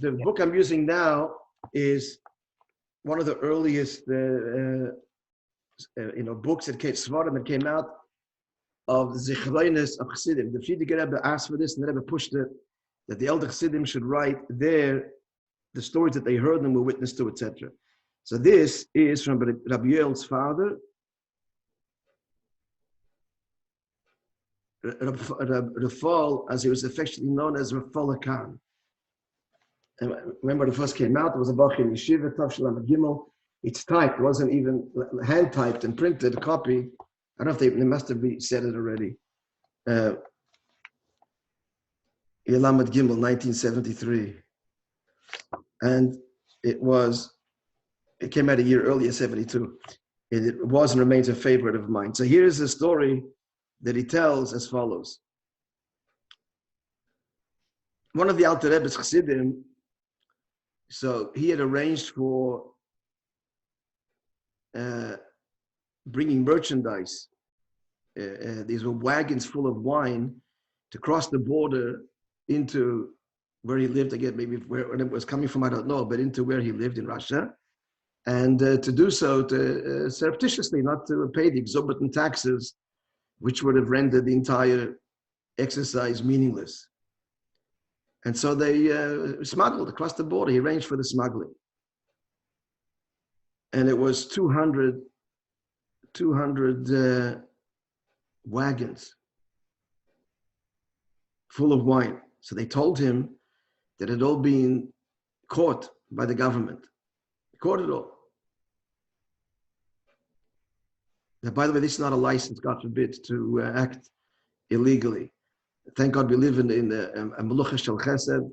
The book I'm using now is one of the earliest books that came out of the Zichronis of Chassidim. The Frierdiker Rebbe asked for this, and the Rebbe pushed it, that the elder Chassidim should write the stories that they heard and were witness to, etc. So this is from Rabbi Yoel's father, Rafal, as he was affectionately known as Rafal Khan. And remember, when it first came out, it was a Bach in Yeshiva, Tav Shalom Gimel. It's typed, it wasn't even hand typed and printed, a copy. I don't know if they must have said it already. Yelamed Gimel, 1973. And it came out a year earlier, 72. It was and remains a favorite of mine. So here's a story that he tells as follows. One of the Alter Rebbe's Chassidim, so he had arranged for bringing merchandise. These were wagons full of wine to cross the border into where he lived, again, maybe where it was coming from, I don't know, but into where he lived in Russia. And to do so surreptitiously, not to pay the exorbitant taxes, which would have rendered the entire exercise meaningless. And so they smuggled across the border. He arranged for the smuggling. And it was 200 wagons full of wine. So they told him that it had all been caught by the government. Caught it all. Now, by the way, this is not a license, God forbid, to act illegally. Thank God we live in a Melucha Shel Chesed,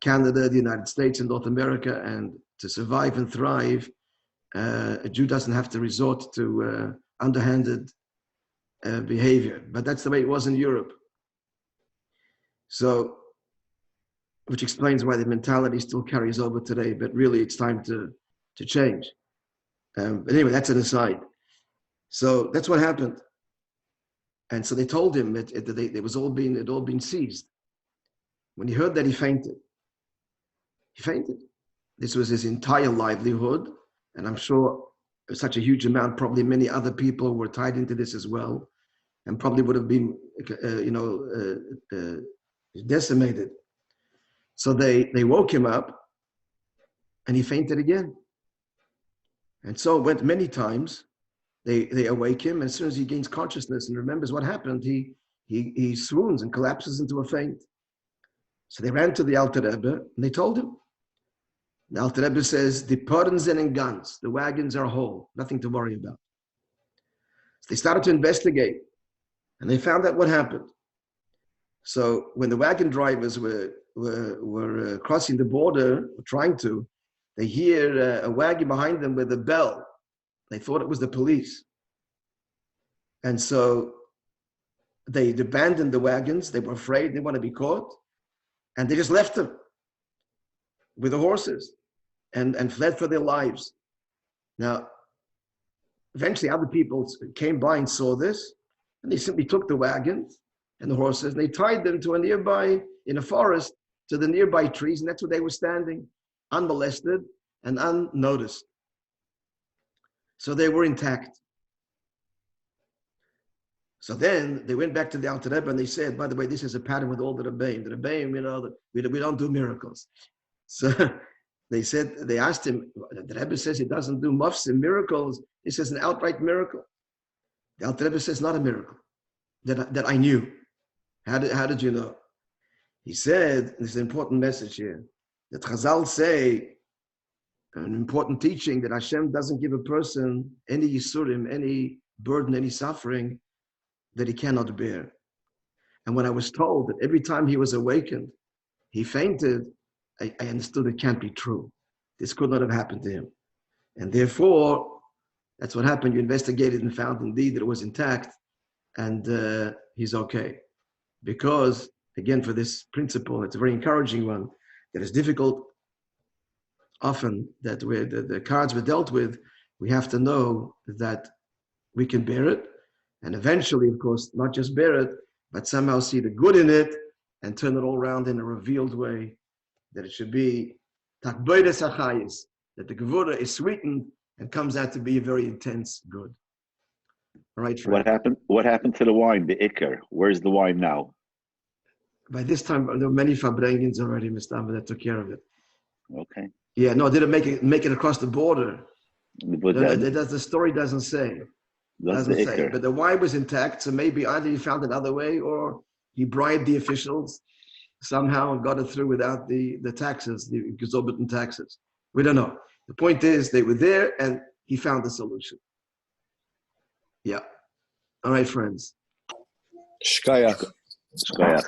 Canada, the United States, and North America, and to survive and thrive, a Jew doesn't have to resort to underhanded behavior. But that's the way it was in Europe. So, which explains why the mentality still carries over today, but really it's time to change. But anyway, that's an aside. So that's what happened. And so they told him that it had all been seized. When he heard that, he fainted. He fainted. This was his entire livelihood. And I'm sure such a huge amount, probably many other people were tied into this as well, and probably would have been, decimated. So they woke him up and he fainted again. And so it went many times. They awake him, and as soon as he gains consciousness and remembers what happened, he swoons and collapses into a faint. So they ran to the Alter Rebbe and they told him. The Alter Rebbe says, the pardons and guns, the wagons are whole, nothing to worry about. So they started to investigate, and they found out what happened. So when the wagon drivers were crossing the border, trying to, they hear a wagon behind them with a bell. They thought it was the police. And so they abandoned the wagons. They were afraid, they didn't want to be caught. And they just left them with the horses and fled for their lives. Now, eventually other people came by and saw this, and they simply took the wagons and the horses, and they tied them to in a forest, to the nearby trees, and that's where they were standing, unmolested and unnoticed. So they were intact. So then they went back to the Alter Rebbe and they said, by the way, this is a pattern with all the Rabbeim. The Rabbeim, we don't do miracles. So they asked him, the Rebbe says he doesn't do mufsim, miracles. He says an outright miracle. The Alter Rebbe says not a miracle that I knew. How did you know? He said, there's an important message here, that Chazal say, an important teaching, that Hashem doesn't give a person any yisurim, any burden, any suffering that he cannot bear. And when I was told that every time he was awakened, he fainted, I understood it can't be true. This could not have happened to him. And therefore, that's what happened. You investigated and found indeed that it was intact, and he's okay. Because, again, for this principle, it's a very encouraging one, that is difficult often that where the cards were dealt with, we have to know that we can bear it, and eventually, of course, not just bear it, but somehow see the good in it and turn it all around in a revealed way that it should be takboides achayis, that the gevura is sweetened and comes out to be a very intense good. All right, friend. What happened to the wine, the ikar? Where's the wine now? By this time, there were many Fabrengins already, Mr. that took care of it. Okay. Yeah, no, did it make it across the border? But then, The story doesn't say. that's the ikar. But the wine was intact, so maybe either he found another way or he bribed the officials somehow and got it through without the taxes, the exorbitant taxes. We don't know. The point is, they were there and he found the solution. Yeah. All right, friends. Shkaya. Shkoyach.